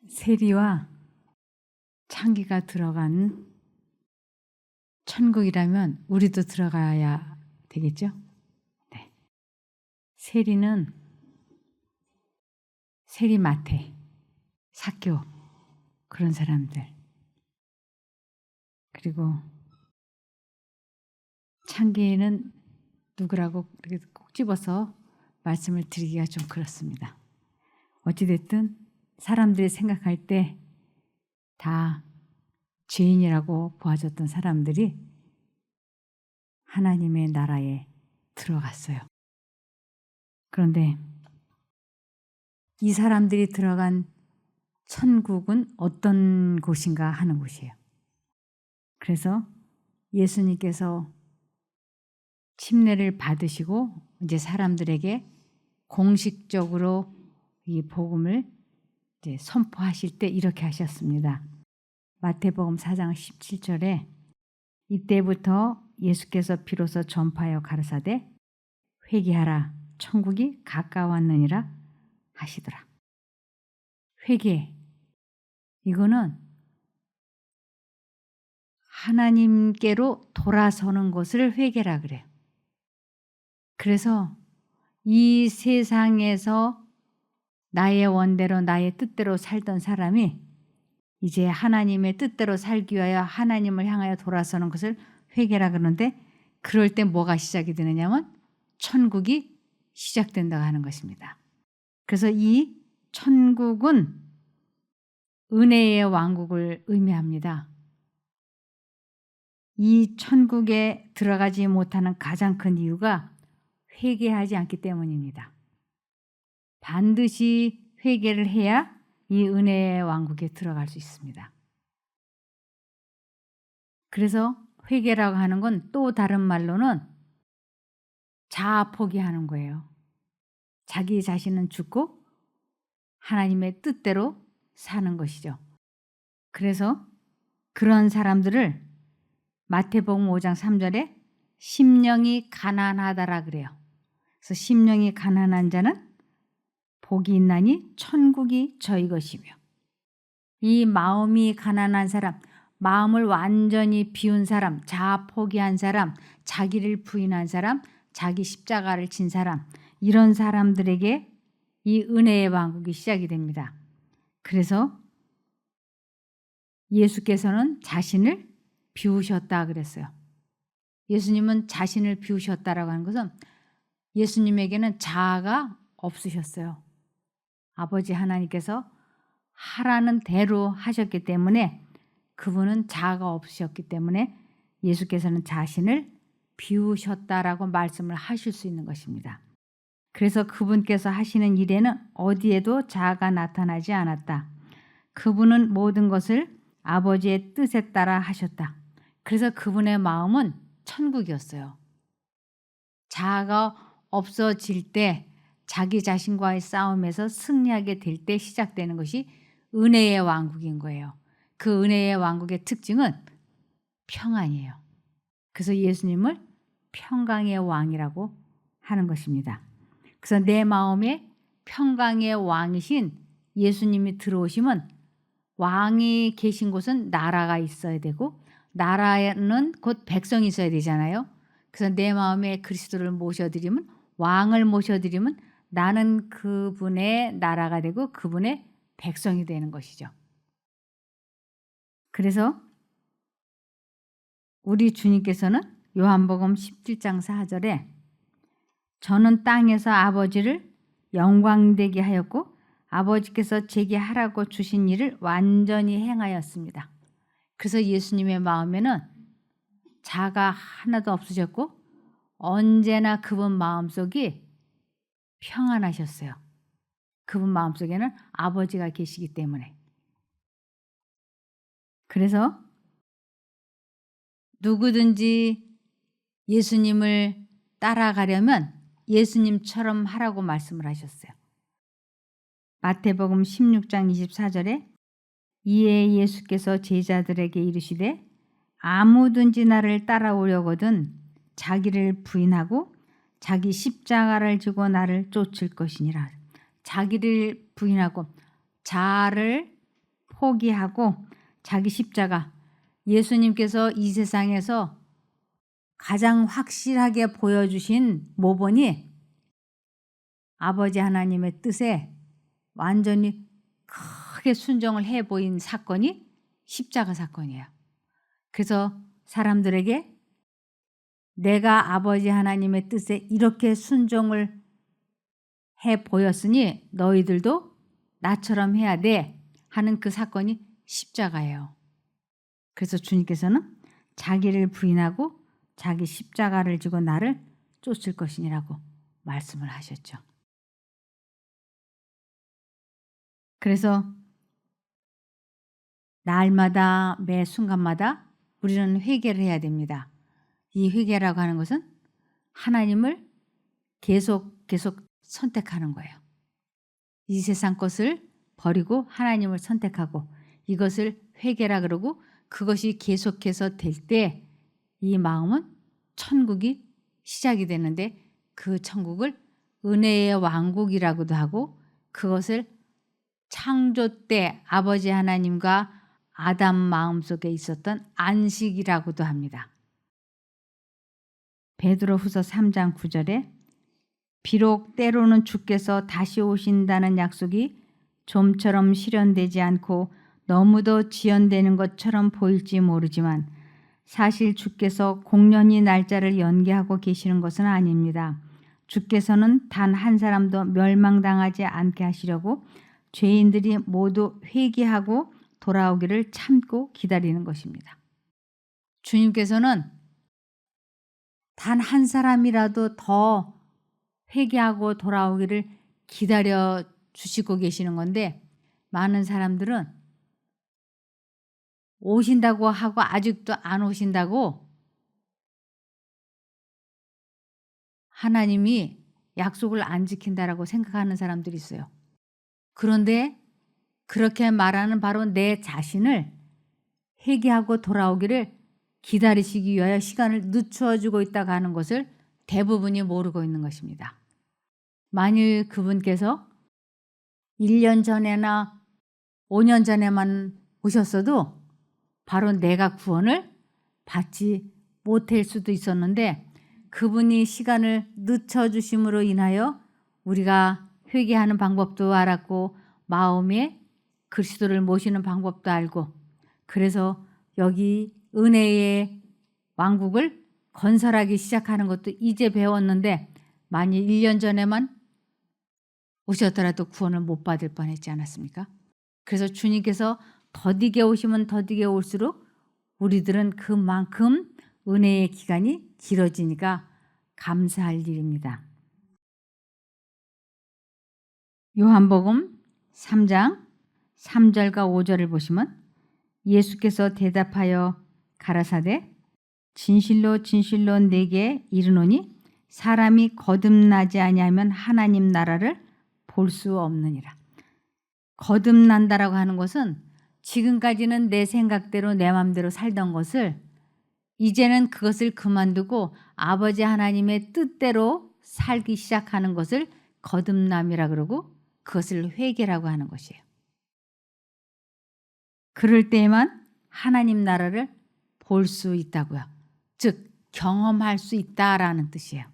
세리와 창기가 들어간 천국이라면 우리도 들어가야 되겠죠? 네. 세리는 세리마태, 삭개오 그런 사람들, 그리고 창기는 누구라고 이렇게 꼭 집어서 말씀을 드리기가 좀 그렇습니다. 어찌됐든 사람들이 생각할 때 다 죄인이라고 보아졌던 사람들이 하나님의 나라에 들어갔어요. 그런데 이 사람들이 들어간 천국은 어떤 곳인가 하는 곳이에요. 그래서 예수님께서 침례를 받으시고 이제 사람들에게 공식적으로 이 복음을 이제 선포하실 때 이렇게 하셨습니다. 마태복음 4장 17절에 이때부터 예수께서 비로소 전파하여 가르사대 회개하라 천국이 가까웠느니라 하시더라. 회개, 이거는 하나님께로 돌아서는 것을 회개라 그래요. 그래서 이 세상에서 나의 원대로 나의 뜻대로 살던 사람이 이제 하나님의 뜻대로 살기 위하여 하나님을 향하여 돌아서는 것을 회개라 그러는데, 그럴 때 뭐가 시작이 되느냐면 천국이 시작된다고 하는 것입니다. 그래서 이 천국은 은혜의 왕국을 의미합니다. 이 천국에 들어가지 못하는 가장 큰 이유가 회개하지 않기 때문입니다. 반드시 회개를 해야 이 은혜의 왕국에 들어갈 수 있습니다. 그래서 회개라고 하는 건 또 다른 말로는 자아 포기하는 거예요. 자기 자신은 죽고 하나님의 뜻대로 사는 것이죠. 그래서 그런 사람들을 마태복음 5장 3절에 심령이 가난하다라 그래요. 그래서 심령이 가난한 자는 복이 있나니 천국이 저희 것이며, 이 마음이 가난한 사람, 마음을 완전히 비운 사람, 자아 포기한 사람, 자기를 부인한 사람, 자기 십자가를 진 사람, 이런 사람들에게 이 은혜의 왕국이 시작이 됩니다. 그래서 예수께서는 자신을 비우셨다 그랬어요. 예수님은 자신을 비우셨다라고 하는 것은 예수님에게는 자아가 없으셨어요. 아버지 하나님께서 하라는 대로 하셨기 때문에 그분은 자아가 없으셨기 때문에 예수께서는 자신을 비우셨다라고 말씀을 하실 수 있는 것입니다. 그래서 그분께서 하시는 일에는 어디에도 자아가 나타나지 않았다. 그분은 모든 것을 아버지의 뜻에 따라 하셨다. 그래서 그분의 마음은 천국이었어요. 자아가 없어질 때, 자기 자신과의 싸움에서 승리하게 될 때 시작되는 것이 은혜의 왕국인 거예요. 그 은혜의 왕국의 특징은 평안이에요. 그래서 예수님을 평강의 왕이라고 하는 것입니다. 그래서 내 마음에 평강의 왕이신 예수님이 들어오시면, 왕이 계신 곳은 나라가 있어야 되고 나라는 곧 백성이 있어야 되잖아요. 그래서 내 마음에 그리스도를 모셔드리면, 왕을 모셔드리면 나는 그분의 나라가 되고 그분의 백성이 되는 것이죠. 그래서 우리 주님께서는 요한복음 17장 4절에 저는 땅에서 아버지를 영광되게 하였고 아버지께서 제게 하라고 주신 일을 완전히 행하였습니다. 그래서 예수님의 마음에는 자아가 하나도 없으셨고 언제나 그분 마음속이 평안하셨어요. 그분 마음속에는 아버지가 계시기 때문에. 그래서 누구든지 예수님을 따라가려면 예수님처럼 하라고 말씀을 하셨어요. 마태복음 16장 24절에 이에 예수께서 제자들에게 이르시되 아무든지 나를 따라오려거든 자기를 부인하고 자기 십자가를 지고 나를 쫓을 것이니라. 자기를 부인하고 자아를 포기하고 자기 십자가, 예수님께서 이 세상에서 가장 확실하게 보여주신 모본이 아버지 하나님의 뜻에 완전히 크게 순종을 해 보인 사건이 십자가 사건이에요. 그래서 사람들에게 내가 아버지 하나님의 뜻에 이렇게 순종을 해 보였으니 너희들도 나처럼 해야 돼 하는 그 사건이 십자가예요. 그래서 주님께서는 자기를 부인하고 자기 십자가를 지고 나를 쫓을 것이니라고 말씀을 하셨죠. 그래서 날마다 매 순간마다 우리는 회개를 해야 됩니다. 이 회개라고 하는 것은 하나님을 계속 선택하는 거예요. 이 세상 것을 버리고 하나님을 선택하고 이것을 회개라 그러고 그것이 계속해서 될 때 이 마음은 천국이 시작이 되는데 그 천국을 은혜의 왕국이라고도 하고 그것을 창조 때 아버지 하나님과 아담 마음속에 있었던 안식이라고도 합니다. 베드로후서 3장 9절에 비록 때로는 주께서 다시 오신다는 약속이 좀처럼 실현되지 않고 너무도 지연되는 것처럼 보일지 모르지만 사실 주께서 공연히 날짜를 연기하고 계시는 것은 아닙니다. 주께서는 단 한 사람도 멸망당하지 않게 하시려고 죄인들이 모두 회개하고 돌아오기를 참고 기다리는 것입니다. 주님께서는 단 한 사람이라도 더 회개하고 돌아오기를 기다려 주시고 계시는 건데 많은 사람들은 오신다고 하고 아직도 안 오신다고 하나님이 약속을 안 지킨다라고 생각하는 사람들이 있어요. 그런데 그렇게 말하는 바로 내 자신을 회개하고 돌아오기를 기다리시기 위하여 시간을 늦추어 주고 있다고 하는 것을 대부분이 모르고 있는 것입니다. 만일 그분께서 1년 전에나 5년 전에만 오셨어도 바로 내가 구원을 받지 못할 수도 있었는데 그분이 시간을 늦춰주심으로 인하여 우리가 회개하는 방법도 알았고 마음에 그리스도를 모시는 방법도 알고 그래서 여기 은혜의 왕국을 건설하기 시작하는 것도 이제 배웠는데 만일 1년 전에만 오셨더라도 구원을 못 받을 뻔했지 않았습니까? 그래서 주님께서 더디게 오시면 더디게 올수록 우리들은 그만큼 은혜의 기간이 길어지니까 감사할 일입니다. 요한복음 3장 3절과 5절을 보시면 예수께서 대답하여 가라사대 진실로 진실로 내게 이르노니 사람이 거듭나지 아니하면 하나님 나라를 볼 수 없느니라. 거듭난다라고 하는 것은 지금까지는 내 생각대로 내 마음대로 살던 것을 이제는 그것을 그만두고 아버지 하나님의 뜻대로 살기 시작하는 것을 거듭남이라 그러고 그것을 회개라고 하는 것이에요. 그럴 때에만 하나님 나라를 볼 수 있다고요. 즉 경험할 수 있다라는 뜻이에요.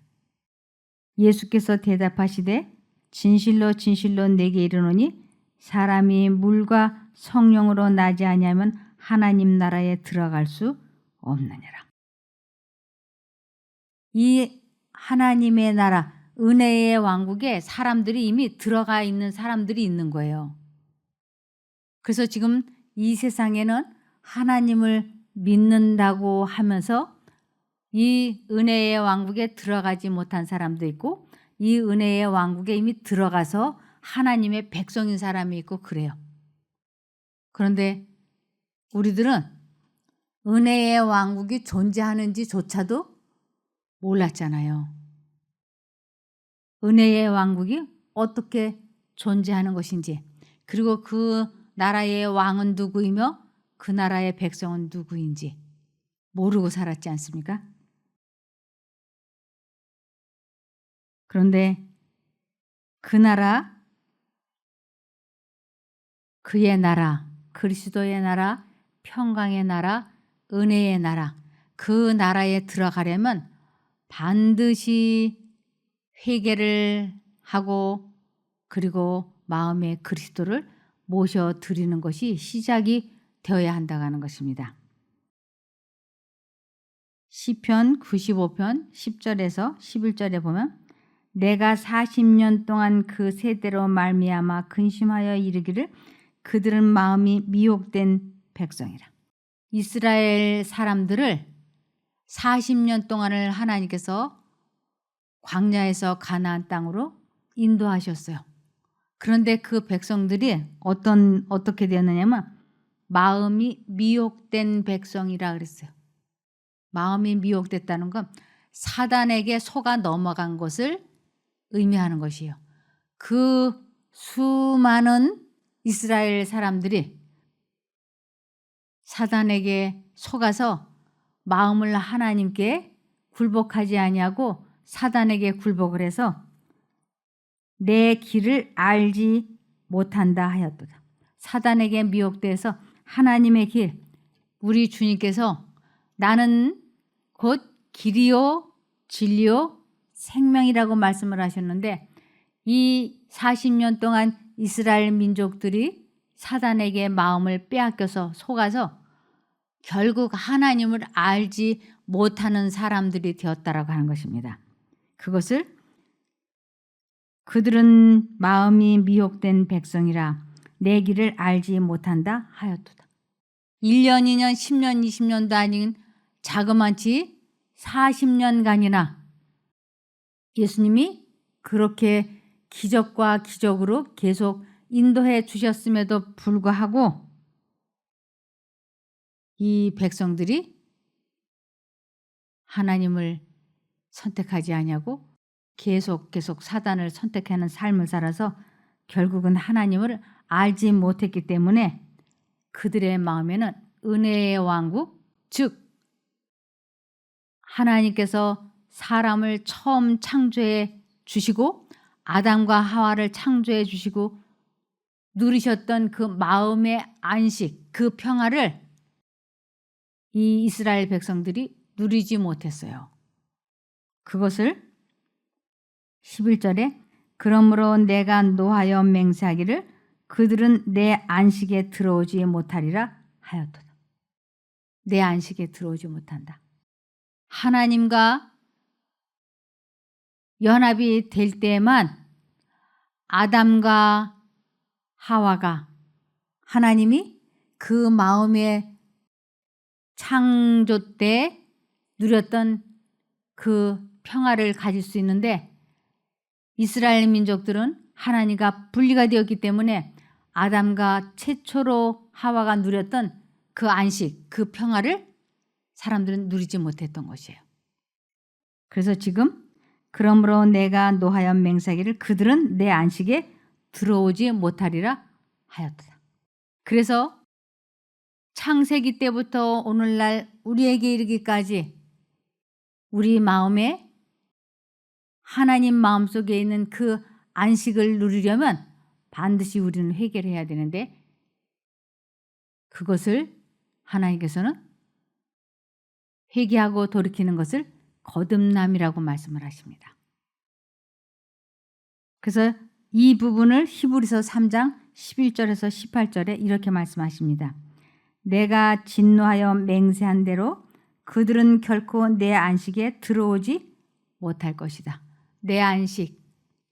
예수께서 대답하시되 진실로 진실로 내게 이르노니 사람이 물과 성령으로 나지 아니하면 하나님 나라에 들어갈 수 없느니라. 이 하나님의 나라, 은혜의 왕국에 사람들이 이미 들어가 있는 사람들이 있는 거예요. 그래서 지금 이 세상에는 하나님을 믿는다고 하면서 이 은혜의 왕국에 들어가지 못한 사람도 있고 이 은혜의 왕국에 이미 들어가서 하나님의 백성인 사람이 있고 그래요. 그런데 우리들은 은혜의 왕국이 존재하는지조차도 몰랐잖아요. 은혜의 왕국이 어떻게 존재하는 것인지 그리고 그 나라의 왕은 누구이며 그 나라의 백성은 누구인지 모르고 살았지 않습니까? 그런데 그 나라, 그의 나라, 그리스도의 나라, 평강의 나라, 은혜의 나라, 그 나라에 들어가려면 반드시 회개를 하고 그리고 마음에 그리스도를 모셔드리는 것이 시작이 되어야 한다는 것입니다. 시편 95편 10절에서 11절에 보면 내가 40년 동안 그 세대로 말미암아 근심하여 이르기를 그들은 마음이 미혹된 백성이라. 이스라엘 사람들을 40년 동안을 하나님께서 광야에서 가나안 땅으로 인도하셨어요. 그런데 그 백성들이 어떻게 되었느냐면 마음이 미혹된 백성이라 그랬어요. 마음이 미혹됐다는 건 사단에게 속아 넘어간 것을 의미하는 것이에요. 그 수많은 이스라엘 사람들이 사단에게 속아서 마음을 하나님께 굴복하지 아니하고 사단에게 굴복을 해서 내 길을 알지 못한다 하였도다. 사단에게 미혹돼서 하나님의 길, 우리 주님께서 나는 곧 길이요 진리요 생명이라고 말씀을 하셨는데 이 40년 동안 이스라엘 민족들이 사단에게 마음을 빼앗겨서 속아서 결국 하나님을 알지 못하는 사람들이 되었다라고 하는 것입니다. 그것을 그들은 마음이 미혹된 백성이라 내 길을 알지 못한다 하였도다. 1년, 2년, 10년, 20년도 아닌 자그마치 40년간이나 예수님이 그렇게 기적과 기적으로 계속 인도해 주셨음에도 불구하고 이 백성들이 하나님을 선택하지 아니하고 계속 사단을 선택하는 삶을 살아서 결국은 하나님을 알지 못했기 때문에 그들의 마음에는 은혜의 왕국, 즉 하나님께서 사람을 처음 창조해 주시고 아담과 하와를 창조해 주시고 누리셨던 그 마음의 안식, 그 평화를 이 이스라엘 백성들이 누리지 못했어요. 그것을 11절에 그러므로 내가 노하여 맹세하기를 그들은 내 안식에 들어오지 못하리라 하였도다. 내 안식에 들어오지 못한다. 하나님과 연합이 될 때만 아담과 하와가 하나님이 그 마음의 창조 때 누렸던 그 평화를 가질 수 있는데 이스라엘 민족들은 하나님과 분리가 되었기 때문에 아담과 최초로 하와가 누렸던 그 안식, 그 평화를 사람들은 누리지 못했던 것이에요. 그래서 지금 그러므로 내가 노하여 맹세하기를 그들은 내 안식에 들어오지 못하리라 하였다. 그래서 창세기 때부터 오늘날 우리에게 이르기까지 우리 마음에 하나님 마음속에 있는 그 안식을 누리려면 반드시 우리는 회개를 해야 되는데 그것을 하나님께서는 회개하고 돌이키는 것을 거듭남이라고 말씀을 하십니다. 그래서 이 부분을 히브리서 3장 11절에서 18절에 이렇게 말씀하십니다. 내가 진노하여 맹세한 대로 그들은 결코 내 안식에 들어오지 못할 것이다. 내 안식,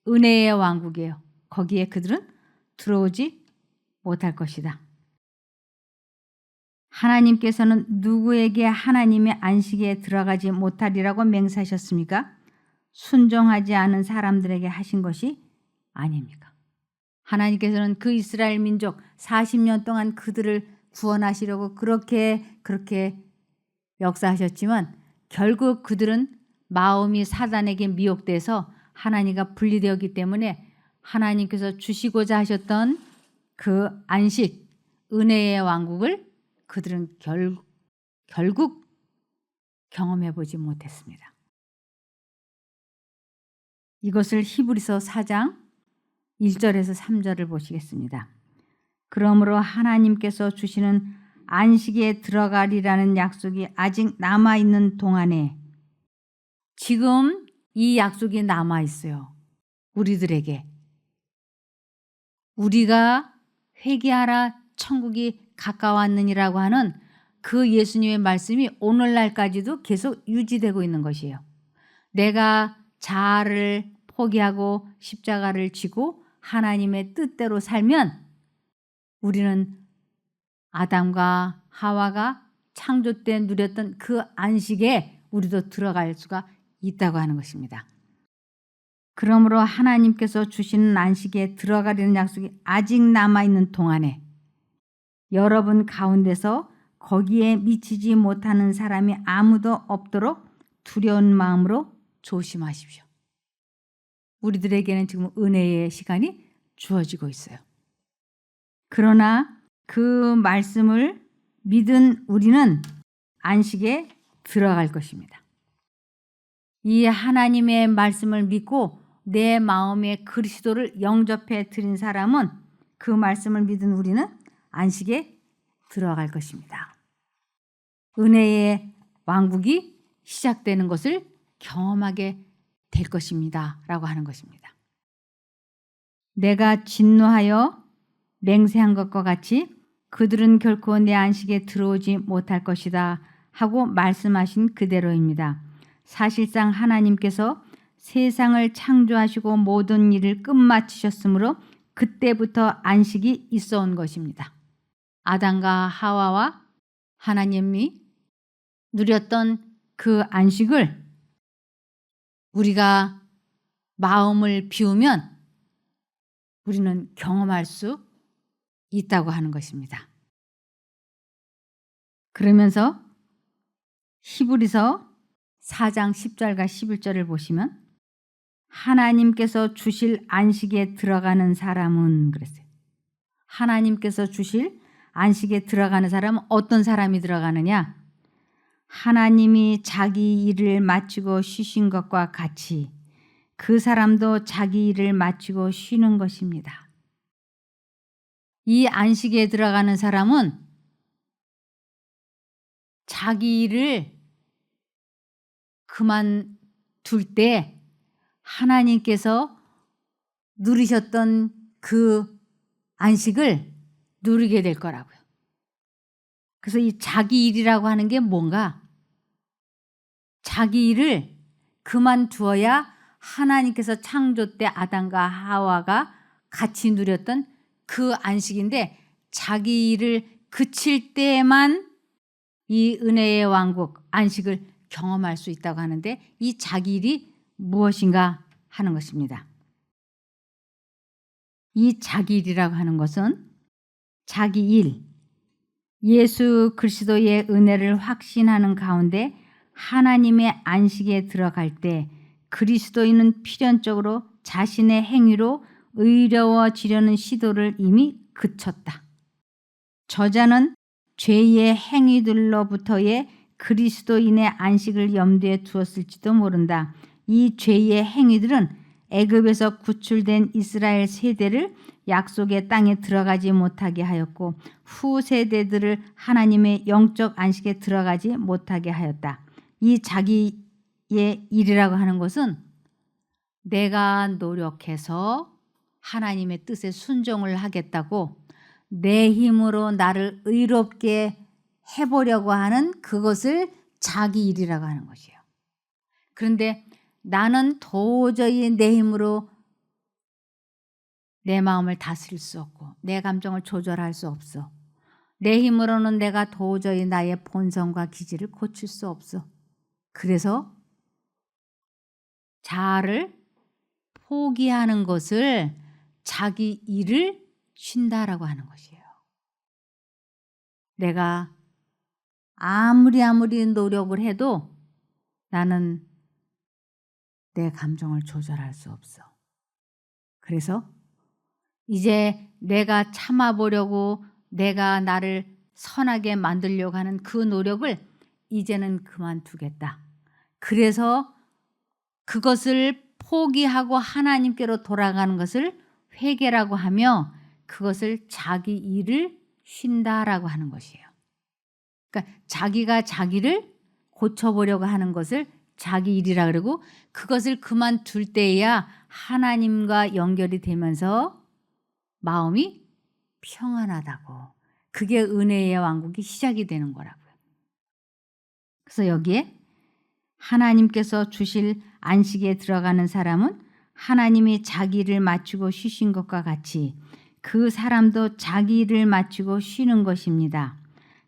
은혜의 왕국이에요. 거기에 그들은 들어오지 못할 것이다. 하나님께서는 누구에게 하나님의 안식에 들어가지 못하리라고 맹세하셨습니까? 순종하지 않은 사람들에게 하신 것이 아닙니까? 하나님께서는 그 이스라엘 민족 40년 동안 그들을 구원하시려고 그렇게 역사하셨지만 결국 그들은 마음이 사단에게 미혹돼서 하나님과 분리되었기 때문에 하나님께서 주시고자 하셨던 그 안식, 은혜의 왕국을 그들은 결국 경험해 보지 못했습니다. 이것을 히브리서 4장 1절에서 3절을 보시겠습니다. 그러므로 하나님께서 주시는 안식에 들어가리라는 약속이 아직 남아있는 동안에 지금 이 약속이 남아있어요. 우리들에게. 우리가 회개하라 천국이 가까웠느니라고 하는 그 예수님의 말씀이 오늘날까지도 계속 유지되고 있는 것이에요. 내가 자아를 포기하고 십자가를 지고 하나님의 뜻대로 살면 우리는 아담과 하와가 창조 때 누렸던 그 안식에 우리도 들어갈 수가 있다고 하는 것입니다. 그러므로 하나님께서 주시는 안식에 들어가려는 약속이 아직 남아있는 동안에 여러분 가운데서 거기에 미치지 못하는 사람이 아무도 없도록 두려운 마음으로 조심하십시오. 우리들에게는 지금 은혜의 시간이 주어지고 있어요. 그러나 그 말씀을 믿은 우리는 안식에 들어갈 것입니다. 이 하나님의 말씀을 믿고 내 마음에 그리스도를 영접해 드린 사람은 그 말씀을 믿은 우리는 안식에 들어갈 것입니다. 은혜의 왕국이 시작되는 것을 경험하게 될 것입니다. 라고 하는 것입니다. 내가 진노하여 맹세한 것과 같이 그들은 결코 내 안식에 들어오지 못할 것이다 하고 말씀하신 그대로입니다. 사실상 하나님께서 세상을 창조하시고 모든 일을 끝마치셨으므로 그때부터 안식이 있어 온 것입니다. 아담과 하와와 하나님이 누렸던 그 안식을 우리가 마음을 비우면 우리는 경험할 수 있다고 하는 것입니다. 그러면서 히브리서 4장 10절과 11절을 보시면 하나님께서 주실 안식에 들어가는 사람은 그랬어요. 하나님께서 주실 안식에 들어가는 사람은 어떤 사람이 들어가느냐? 하나님이 자기 일을 마치고 쉬신 것과 같이 그 사람도 자기 일을 마치고 쉬는 것입니다. 이 안식에 들어가는 사람은 자기 일을 그만둘 때 하나님께서 누리셨던 그 안식을 누리게 될 거라고요. 그래서 이 자기 일이라고 하는 게 뭔가? 자기 일을 그만두어야 하나님께서 창조 때 아담과 하와가 같이 누렸던 그 안식인데 자기 일을 그칠 때만 이 은혜의 왕국 안식을 경험할 수 있다고 하는데 이 자기 일이 무엇인가 하는 것입니다. 이 자기 일이라고 하는 것은 자기 일, 예수 그리스도의 은혜를 확신하는 가운데 하나님의 안식에 들어갈 때 그리스도인은 필연적으로 자신의 행위로 의로워지려는 시도를 이미 그쳤다. 저자는 죄의 행위들로부터의 그리스도인의 안식을 염두에 두었을지도 모른다. 이 죄의 행위들은 애굽에서 구출된 이스라엘 세대를 약속의 땅에 들어가지 못하게 하였고 후 세대들을 하나님의 영적 안식에 들어가지 못하게 하였다. 이 자기의 일이라고 하는 것은 내가 노력해서 하나님의 뜻에 순종을 하겠다고 내 힘으로 나를 의롭게 해보려고 하는 그것을 자기 일이라고 하는 것이에요. 그런데 나는 도저히 내 힘으로 내 마음을 다스릴 수 없고 내 감정을 조절할 수 없어. 내 힘으로는 내가 도저히 나의 본성과 기질을 고칠 수 없어. 그래서 자아를 포기하는 것을 자기 일을 쉰다라고 하는 것이에요. 내가 아무리 노력을 해도 나는 내 감정을 조절할 수 없어. 그래서 이제 내가 참아보려고 내가 나를 선하게 만들려고 하는 그 노력을 이제는 그만두겠다. 그래서 그것을 포기하고 하나님께로 돌아가는 것을 회개라고 하며 그것을 자기 일을 쉰다라고 하는 것이에요. 그러니까 자기가 자기를 고쳐보려고 하는 것을 자기 일이라 그러고 그것을 그만둘 때야 하나님과 연결이 되면서 마음이 평안하다고. 그게 은혜의 왕국이 시작이 되는 거라고요. 그래서 여기에 하나님께서 주실 안식에 들어가는 사람은 하나님이 자기 일을 마치고 쉬신 것과 같이 그 사람도 자기 일을 마치고 쉬는 것입니다.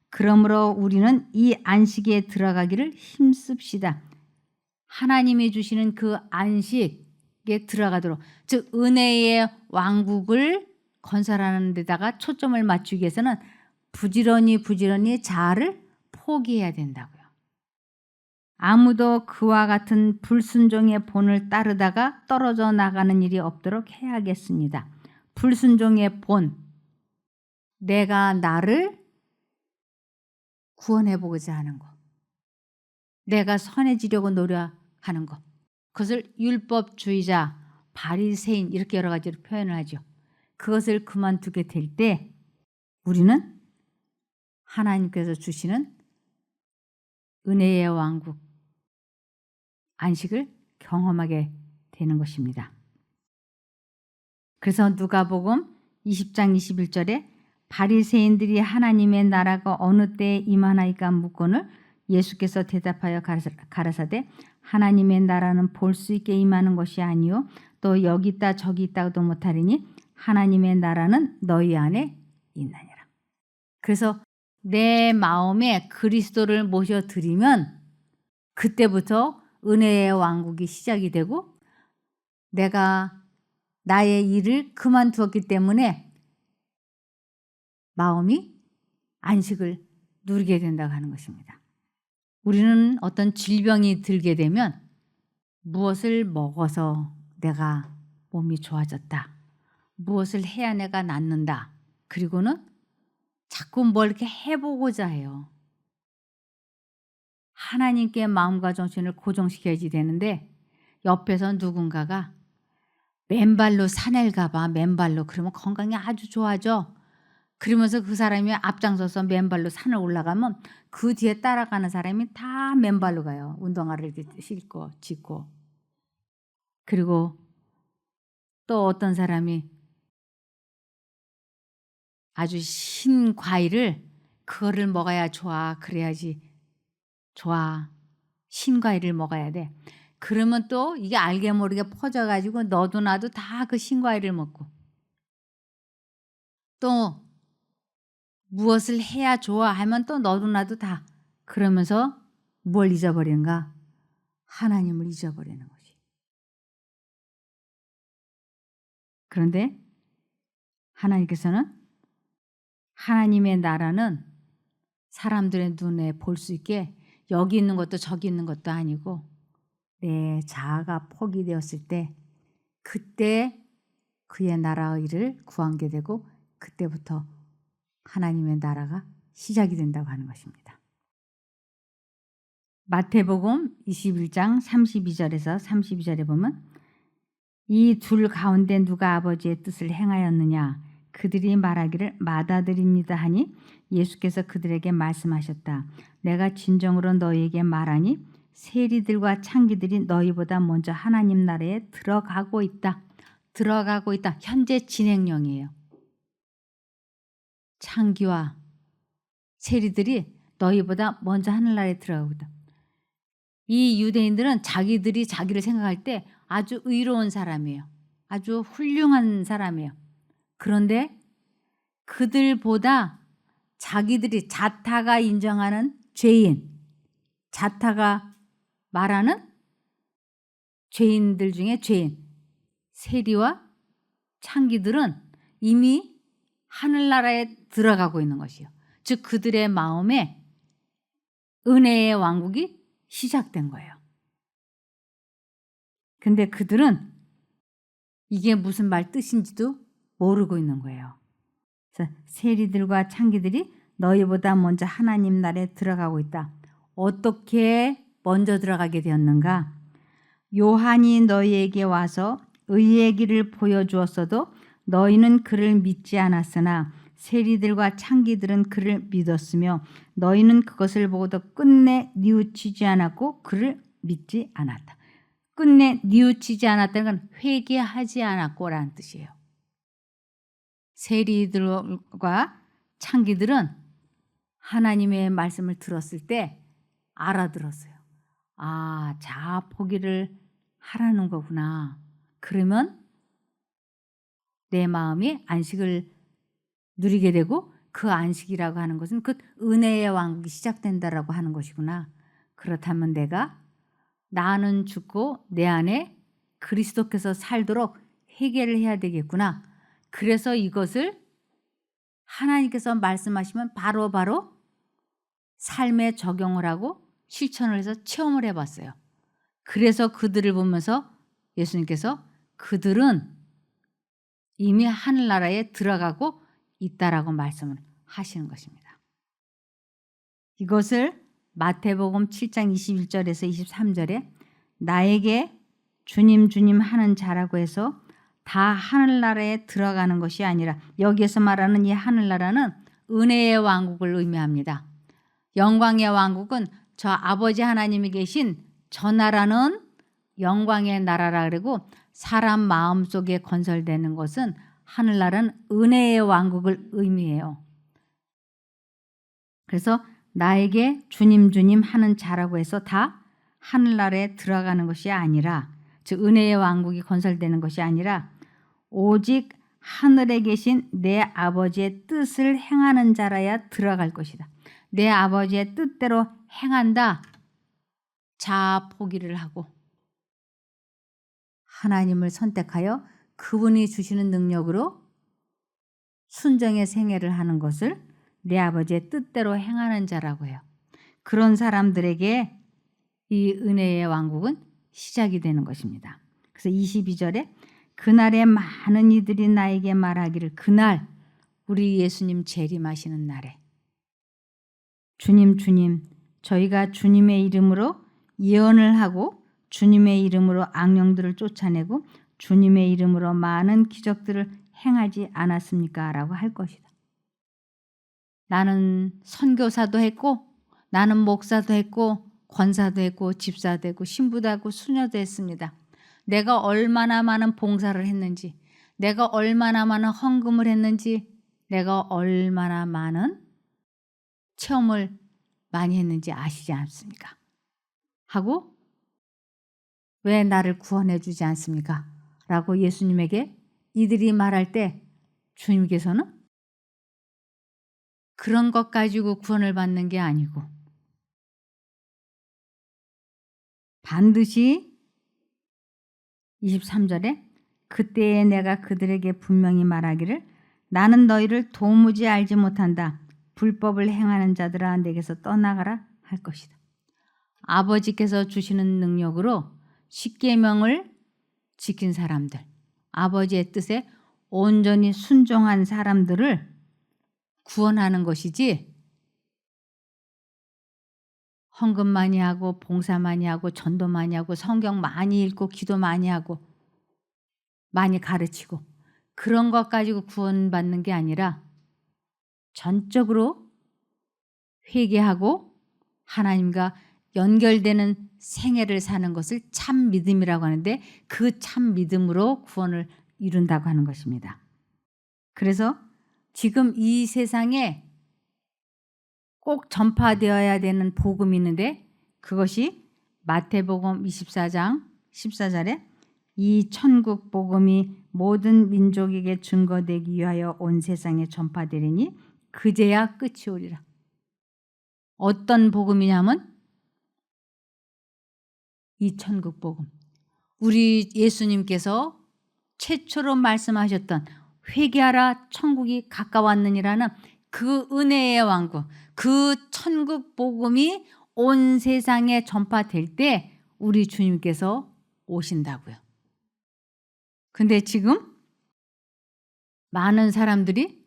그러므로 우리는 이 안식에 들어가기를 힘씁시다. 하나님이 주시는 그 안식에 들어가도록, 즉 은혜의 왕국을 건설하는 데다가 초점을 맞추기 위해서는 부지런히 자아를 포기해야 된다고요. 아무도 그와 같은 불순종의 본을 따르다가 떨어져 나가는 일이 없도록 해야겠습니다. 불순종의 본, 내가 나를 구원해보고자 하는 것, 내가 선해지려고 노력하는 것, 그것을 율법주의자, 바리새인 이렇게 여러 가지로 표현을 하죠. 그것을 그만두게 될 때 우리는 하나님께서 주시는 은혜의 왕국, 안식을 경험하게 되는 것입니다. 그래서 누가복음 20장 21절에 바리새인들이 하나님의 나라가 어느 때에 임하나이까 묻거늘 예수께서 대답하여 가라사대 하나님의 나라는 볼 수 있게 임하는 것이 아니요 또 여기 있다 저기 있다도 못하리니 하나님의 나라는 너희 안에 있나니라. 그래서 내 마음에 그리스도를 모셔드리면 그때부터 은혜의 왕국이 시작이 되고 내가 나의 일을 그만두었기 때문에 마음이 안식을 누리게 된다고 하는 것입니다. 우리는 어떤 질병이 들게 되면 무엇을 먹어서 내가 몸이 좋아졌다. 무엇을 해야 내가 낫는다. 그리고는 자꾸 뭘 이렇게 해보고자 해요. 하나님께 마음과 정신을 고정시켜야지 되는데 옆에서 누군가가 맨발로 산을 가봐. 맨발로. 그러면 건강이 아주 좋아져. 그러면서 그 사람이 앞장서서 맨발로 산을 올라가면 그 뒤에 따라가는 사람이 다 맨발로 가요. 운동화를 이렇게 신고 짚고. 그리고 또 어떤 사람이 아주 신 과일을 그거를 먹어야 좋아. 그래야지 좋아. 신 과일을 먹어야 돼. 그러면 또 이게 알게 모르게 퍼져가지고 너도 나도 다 그 신 과일을 먹고 또 무엇을 해야 좋아 하면 또 너도 나도 다 그러면서 뭘 잊어버리는가? 하나님을 잊어버리는 거지. 그런데 하나님께서는 하나님의 나라는 사람들의 눈에 볼 수 있게 여기 있는 것도 저기 있는 것도 아니고 내 자아가 포기되었을 때 그때 그의 나라의 일을 구하게 되고 그때부터 하나님의 나라가 시작이 된다고 하는 것입니다. 마태복음 21장 32절에서 32절에 보면 이 둘 가운데 누가 아버지의 뜻을 행하였느냐 그들이 말하기를 맏아들입니다 하니 예수께서 그들에게 말씀하셨다. 내가 진정으로 너희에게 말하니 세리들과 창기들이 너희보다 먼저 하나님 나라에 들어가고 있다. 들어가고 있다. 현재 진행형이에요. 창기와 세리들이 너희보다 먼저 하늘나라에 들어가고 있다. 이 유대인들은 자기들이 자기를 생각할 때 아주 의로운 사람이에요. 아주 훌륭한 사람이에요. 그런데 그들보다 자기들이 자타가 인정하는 죄인, 자타가 말하는 죄인들 중에 죄인, 세리와 창기들은 이미 하늘나라에 들어가고 있는 것이요. 즉 그들의 마음에 은혜의 왕국이 시작된 거예요. 근데 그들은 이게 무슨 말 뜻인지도 모르고 있는 거예요. 그래서 세리들과 창기들이 너희보다 먼저 하나님 나라에 들어가고 있다. 어떻게 먼저 들어가게 되었는가? 요한이 너희에게 와서 의의 길을 보여주었어도 너희는 그를 믿지 않았으나 세리들과 창기들은 그를 믿었으며 너희는 그것을 보고도 끝내 뉘우치지 않았고 그를 믿지 않았다. 끝내 뉘우치지 않았다는 건 회개하지 않았고라는 뜻이에요. 세리들과 창기들은 하나님의 말씀을 들었을 때 알아들었어요. 아, 자아 포기를 하라는 거구나. 그러면 내 마음이 안식을 누리게 되고 그 안식이라고 하는 것은 그 은혜의 왕국이 시작된다라고 하는 것이구나. 그렇다면 내가 나는 죽고 내 안에 그리스도께서 살도록 회개를 해야 되겠구나. 그래서 이것을 하나님께서 말씀하시면 바로바로 삶에 적용을 하고 실천을 해서 체험을 해봤어요. 그래서 그들을 보면서 예수님께서 그들은 이미 하늘나라에 들어가고 있다라고 말씀을 하시는 것입니다. 이것을 마태복음 7장 21절에서 23절에 나에게 주님 주님 하는 자라고 해서 다 하늘나라에 들어가는 것이 아니라, 여기에서 말하는 이 하늘나라는 은혜의 왕국을 의미합니다. 영광의 왕국은 저 아버지 하나님이 계신 저 나라는 영광의 나라라 그러고, 사람 마음속에 건설되는 것은 하늘나라는 은혜의 왕국을 의미해요. 그래서 나에게 주님 주님 하는 자라고 해서 다 하늘나라에 들어가는 것이 아니라, 즉 은혜의 왕국이 건설되는 것이 아니라 오직 하늘에 계신 내 아버지의 뜻을 행하는 자라야 들어갈 것이다. 내 아버지의 뜻대로 행한다. 자아 포기를 하고 하나님을 선택하여 그분이 주시는 능력으로 순정의 생애를 하는 것을 내 아버지의 뜻대로 행하는 자라고 해요. 그런 사람들에게 이 은혜의 왕국은 시작이 되는 것입니다. 그래서 22절에 그날에 많은 이들이 나에게 말하기를, 그날 우리 예수님 재림하시는 날에 주님 주님 저희가 주님의 이름으로 예언을 하고 주님의 이름으로 악령들을 쫓아내고 주님의 이름으로 많은 기적들을 행하지 않았습니까? 라고 할 것이다. 나는 선교사도 했고 나는 목사도 했고 권사도 했고 집사도 했고 신부도 했고 수녀도 했습니다. 내가 얼마나 많은 봉사를 했는지, 내가 얼마나 많은 헌금을 했는지, 내가 얼마나 많은 체험을 많이 했는지 아시지 않습니까? 하고 왜 나를 구원해 주지 않습니까? 라고 예수님에게 이들이 말할 때 주님께서는 그런 것 가지고 구원을 받는 게 아니고 반드시 23절에 그때에 내가 그들에게 분명히 말하기를 나는 너희를 도무지 알지 못한다. 불법을 행하는 자들아 내게서 떠나가라 할 것이다. 아버지께서 주시는 능력으로 십계명을 지킨 사람들, 아버지의 뜻에 온전히 순종한 사람들을 구원하는 것이지, 헌금 많이 하고 봉사 많이 하고 전도 많이 하고 성경 많이 읽고 기도 많이 하고 많이 가르치고 그런 것 가지고 구원받는 게 아니라 전적으로 회개하고 하나님과 연결되는 생애를 사는 것을 참 믿음이라고 하는데, 그 참 믿음으로 구원을 이룬다고 하는 것입니다. 그래서 지금 이 세상에 꼭 전파되어야 되는 복음이 있는데, 그것이 마태복음 24장 14절에 이 천국 복음이 모든 민족에게 증거되기 위하여 온 세상에 전파되리니 그제야 끝이 오리라. 어떤 복음이냐면 이 천국 복음. 우리 예수님께서 최초로 말씀하셨던 회개하라 천국이 가까웠느니라는 그 은혜의 왕국, 그 천국 복음이 온 세상에 전파될 때 우리 주님께서 오신다고요. 근데 지금 많은 사람들이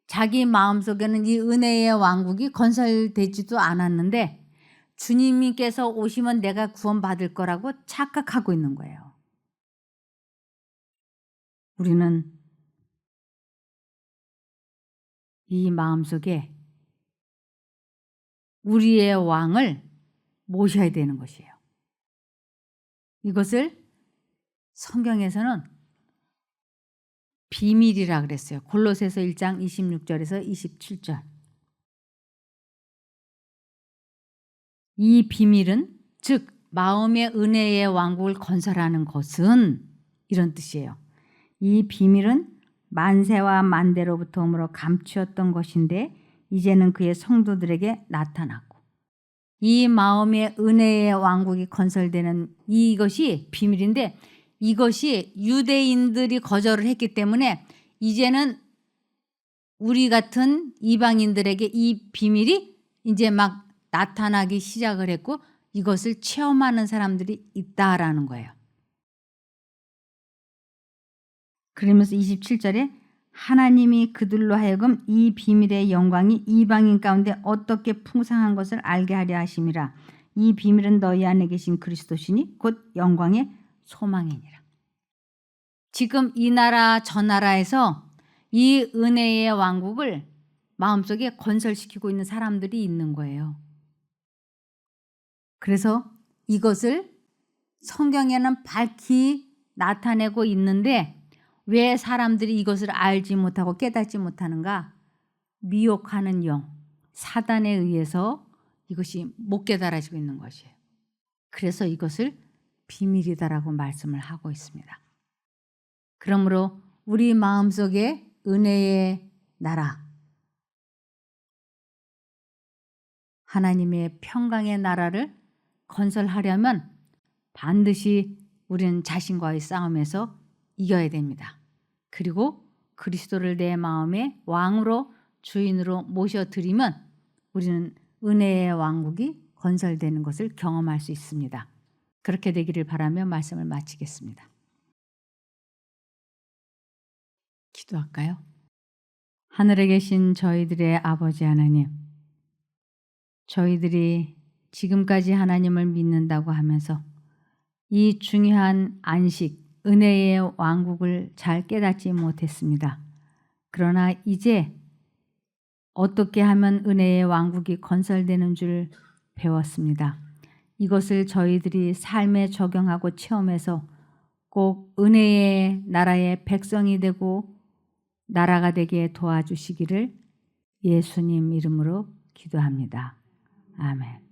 자기 마음속에는 이 은혜의 왕국이 건설되지도 않았는데 주님께서 오시면 내가 구원받을 거라고 착각하고 있는 거예요. 우리는 이 마음속에 우리의 왕을 모셔야 되는 것이에요. 이것을 성경에서는 비밀이라 그랬어요. 골로새서 1장 26절에서 27절. 이 비밀은 즉 마음의 은혜의 왕국을 건설하는 것은 이런 뜻이에요. 이 비밀은 만세와 만대로부터 오므로 감추었던 것인데 이제는 그의 성도들에게 나타났고, 이 마음의 은혜의 왕국이 건설되는 이것이 비밀인데, 이것이 유대인들이 거절을 했기 때문에 이제는 우리 같은 이방인들에게 이 비밀이 이제 막 나타나기 시작을 했고 이것을 체험하는 사람들이 있다라는 거예요. 그러면서 27절에 하나님이 그들로 하여금 이 비밀의 영광이 이방인 가운데 어떻게 풍성한 것을 알게 하려 하심이라. 이 비밀은 너희 안에 계신 그리스도시니 곧 영광의 소망이니라. 지금 이 나라 저 나라에서 이 은혜의 왕국을 마음속에 건설시키고 있는 사람들이 있는 거예요. 그래서 이것을 성경에는 밝히 나타내고 있는데 왜 사람들이 이것을 알지 못하고 깨닫지 못하는가? 미혹하는 영, 사단에 의해서 이것이 못 깨달아지고 있는 것이에요. 그래서 이것을 비밀이다라고 말씀을 하고 있습니다. 그러므로 우리 마음속에 은혜의 나라, 하나님의 평강의 나라를 건설하려면 반드시 우리는 자신과의 싸움에서 이겨야 됩니다. 그리고 그리스도를 내 마음의 왕으로 주인으로 모셔드리면 우리는 은혜의 왕국이 건설되는 것을 경험할 수 있습니다. 그렇게 되기를 바라며 말씀을 마치겠습니다. 기도할까요? 하늘에 계신 저희들의 아버지 하나님, 저희들이 지금까지 하나님을 믿는다고 하면서 이 중요한 안식, 은혜의 왕국을 잘 깨닫지 못했습니다. 그러나 이제 어떻게 하면 은혜의 왕국이 건설되는 줄 배웠습니다. 이것을 저희들이 삶에 적용하고 체험해서 꼭 은혜의 나라의 백성이 되고 나라가 되게 도와주시기를 예수님 이름으로 기도합니다. 아멘.